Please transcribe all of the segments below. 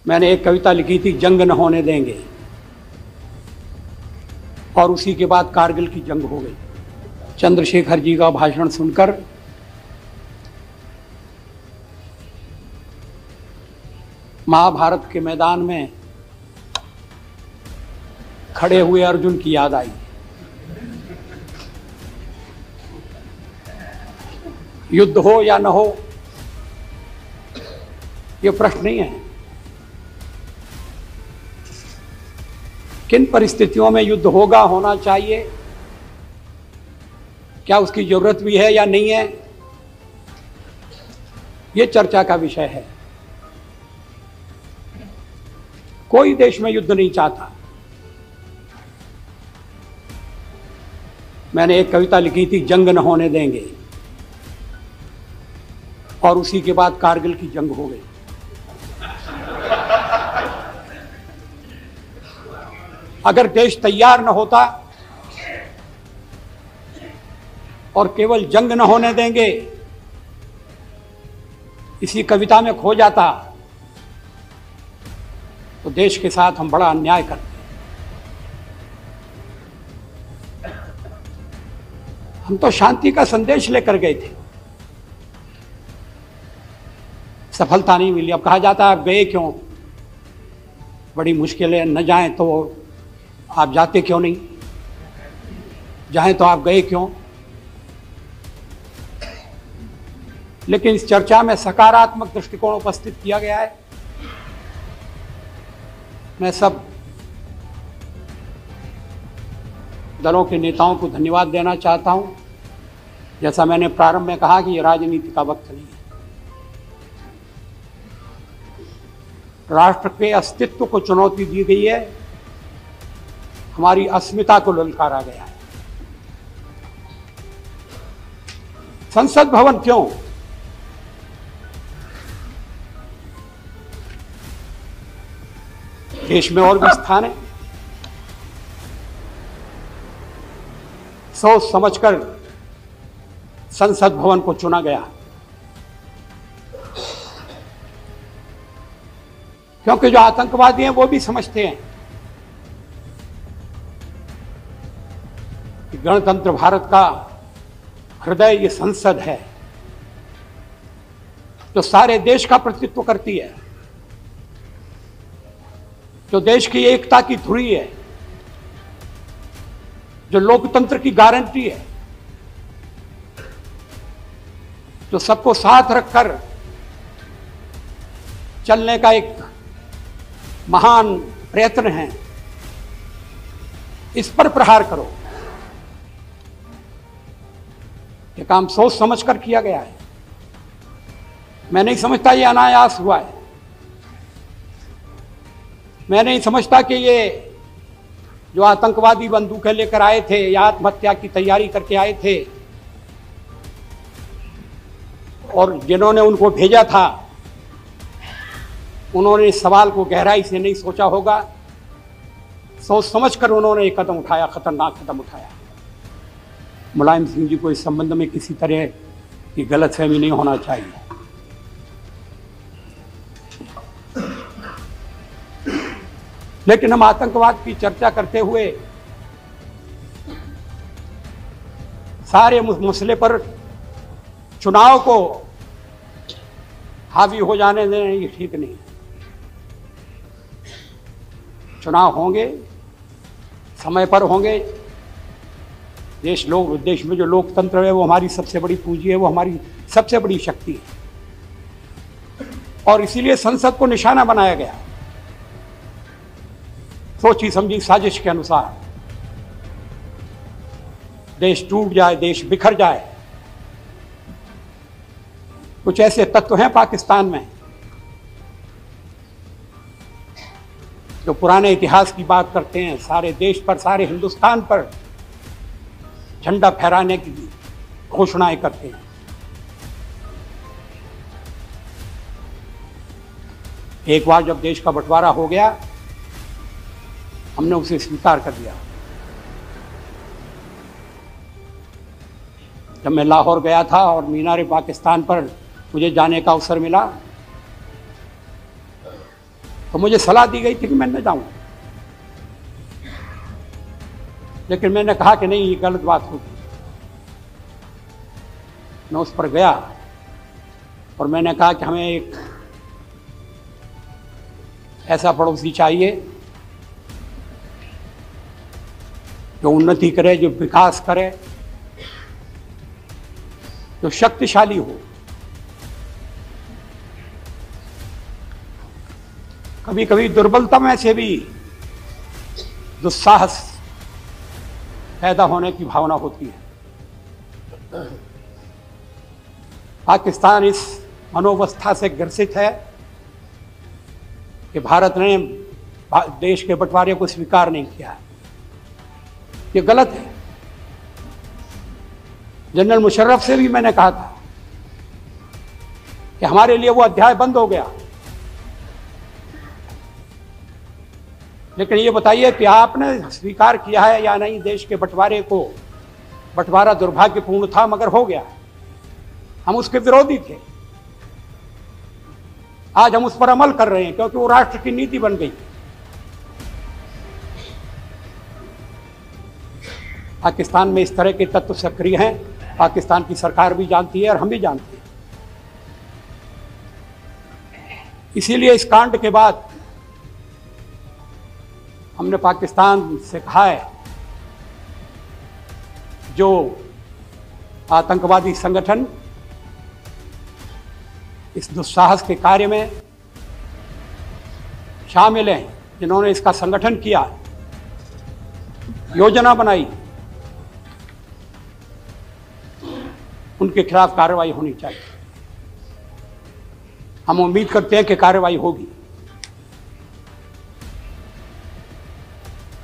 मैंने एक कविता लिखी थी, जंग न होने देंगे, और उसी के बाद कारगिल की जंग हो गई। चंद्रशेखर जी का भाषण सुनकर महाभारत के मैदान में खड़े हुए अर्जुन की याद आई। युद्ध हो या न हो, ये प्रश्न नहीं है। किन परिस्थितियों में युद्ध होगा, होना चाहिए, क्या उसकी जरूरत भी है या नहीं है, ये चर्चा का विषय है। कोई देश में युद्ध नहीं चाहता। मैंने एक कविता लिखी थी, जंग न होने देंगे, और उसी के बाद कारगिल की जंग हो गई। अगर देश तैयार न होता और केवल जंग न होने देंगे इसी कविता में खो जाता, तो देश के साथ हम बड़ा अन्याय करते। हम तो शांति का संदेश लेकर गए थे, सफलता नहीं मिली। अब कहा जाता है आप गए क्यों, बड़ी मुश्किलें, न जाएं तो आप जाते क्यों नहीं, जाएं तो आप गए क्यों। लेकिन इस चर्चा में सकारात्मक दृष्टिकोण उपस्थित किया गया है। मैं सब दलों के नेताओं को धन्यवाद देना चाहता हूं। जैसा मैंने प्रारंभ में कहा कि ये राजनीति का वक्त नहीं है। राष्ट्र के अस्तित्व को चुनौती दी गई है, हमारी अस्मिता को ललकारा गया है। संसद भवन क्यों? देश में और भी स्थान है। सोच समझकर संसद भवन को चुना गया, क्योंकि जो आतंकवादी हैं वो भी समझते हैं कि गणतंत्र भारत का हृदय ये संसद है, जो सारे देश का प्रतिनिधित्व करती है, जो देश की एकता की धुरी है, जो लोकतंत्र की गारंटी है, जो सबको साथ रखकर चलने का एक महान प्रयत्न है। इस पर प्रहार करो। ये काम सोच समझकर किया गया है। मैं नहीं समझता ये अनायास हुआ है। मैं नहीं समझता कि ये जो आतंकवादी बंदूकें लेकर आए थे या आत्महत्या की तैयारी करके आए थे और जिन्होंने उनको भेजा था, उन्होंने इस सवाल को गहराई से नहीं सोचा होगा। सोच समझकर उन्होंने एक कदम उठाया, खतरनाक कदम उठाया। मुलायम सिंह जी को इस संबंध में किसी तरह की गलतफहमी नहीं होना चाहिए। लेकिन हम आतंकवाद की चर्चा करते हुए सारे मसले पर चुनाव को हावी हो जाने देना ये ठीक नहीं है। चुनाव होंगे, समय पर होंगे। देश में जो लोकतंत्र है वो हमारी सबसे बड़ी पूंजी है, वो हमारी सबसे बड़ी शक्ति है, और इसीलिए संसद को निशाना बनाया गया। सोची समझी साजिश के अनुसार देश टूट जाए, देश बिखर जाए। कुछ ऐसे तत्व हैं पाकिस्तान में जो पुराने इतिहास की बात करते हैं, सारे देश पर, सारे हिंदुस्तान पर झंडा फहराने की घोषणाएं करते हैं। एक बार जब देश का बंटवारा हो गया, हमने उसे स्वीकार कर लिया। जब मैं लाहौर गया था और मीनार पाकिस्तान पर मुझे जाने का अवसर मिला, तो मुझे सलाह दी गई थी कि मैं न जाऊं, लेकिन मैंने कहा कि नहीं, ये गलत बात होगी। मैं उस पर गया और मैंने कहा कि हमें एक ऐसा पड़ोसी चाहिए जो उन्नति करे, जो विकास करे, जो शक्तिशाली हो। कभी कभी दुर्बलता में से भी दुस्साहस पैदा होने की भावना होती है। पाकिस्तान इस मनोवस्था से ग्रसित है कि भारत ने देश के बंटवारे को स्वीकार नहीं किया। ये गलत है। जनरल मुशर्रफ से भी मैंने कहा था कि हमारे लिए वो अध्याय बंद हो गया, लेकिन ये बताइए कि आपने स्वीकार किया है या नहीं देश के बंटवारे को। बंटवारा दुर्भाग्यपूर्ण था मगर हो गया। हम उसके विरोधी थे, आज हम उस पर अमल कर रहे हैं क्योंकि वो राष्ट्र की नीति बन गई। पाकिस्तान में इस तरह के तत्व सक्रिय हैं, पाकिस्तान की सरकार भी जानती है और हम भी जानते हैं। इसीलिए इस कांड के बाद हमने पाकिस्तान से कहा है, जो आतंकवादी संगठन इस दुस्साहस के कार्य में शामिल हैं, जिन्होंने इसका संगठन किया, योजना बनाई, उनके खिलाफ कार्रवाई होनी चाहिए। हम उम्मीद करते हैं कि कार्रवाई होगी,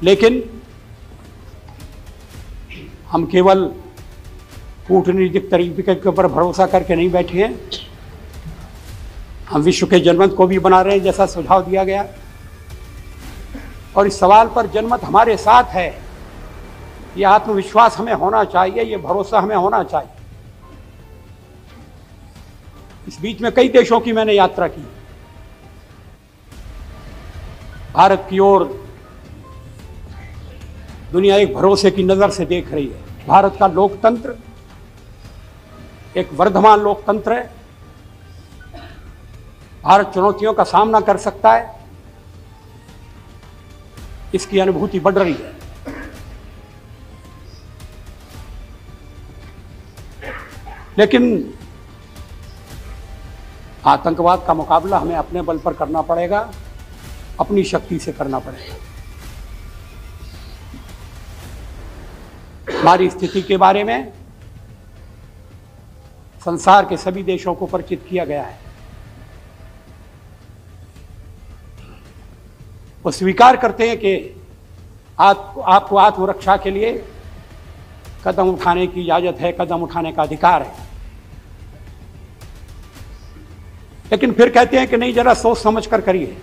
लेकिन हम केवल कूटनीतिक तरीके के ऊपर भरोसा करके नहीं बैठे हैं। हम विश्व के जनमत को भी बना रहे हैं, जैसा सुझाव दिया गया, और इस सवाल पर जनमत हमारे साथ है। ये आत्मविश्वास हमें होना चाहिए, ये भरोसा हमें होना चाहिए। इस बीच में कई देशों की मैंने यात्रा की। भारत की ओर दुनिया एक भरोसे की नजर से देख रही है। भारत का लोकतंत्र एक वर्धमान लोकतंत्र है। भारत चुनौतियों का सामना कर सकता है, इसकी अनुभूति बढ़ रही है। लेकिन आतंकवाद का मुकाबला हमें अपने बल पर करना पड़ेगा, अपनी शक्ति से करना पड़ेगा। हमारी स्थिति के बारे में संसार के सभी देशों को परिचित किया गया है। वो स्वीकार करते हैं कि आपको आत्मरक्षा के लिए कदम उठाने की इजाजत है, कदम उठाने का अधिकार है, लेकिन फिर कहते हैं कि नहीं, जरा सोच समझ कर करिए।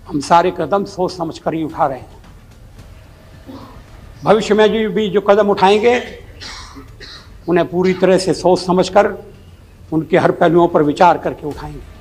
हम सारे कदम सोच समझ कर ही उठा रहे हैं। भविष्य में भी जो कदम उठाएंगे उन्हें पूरी तरह से सोच समझकर, उनके हर पहलुओं पर विचार करके उठाएंगे।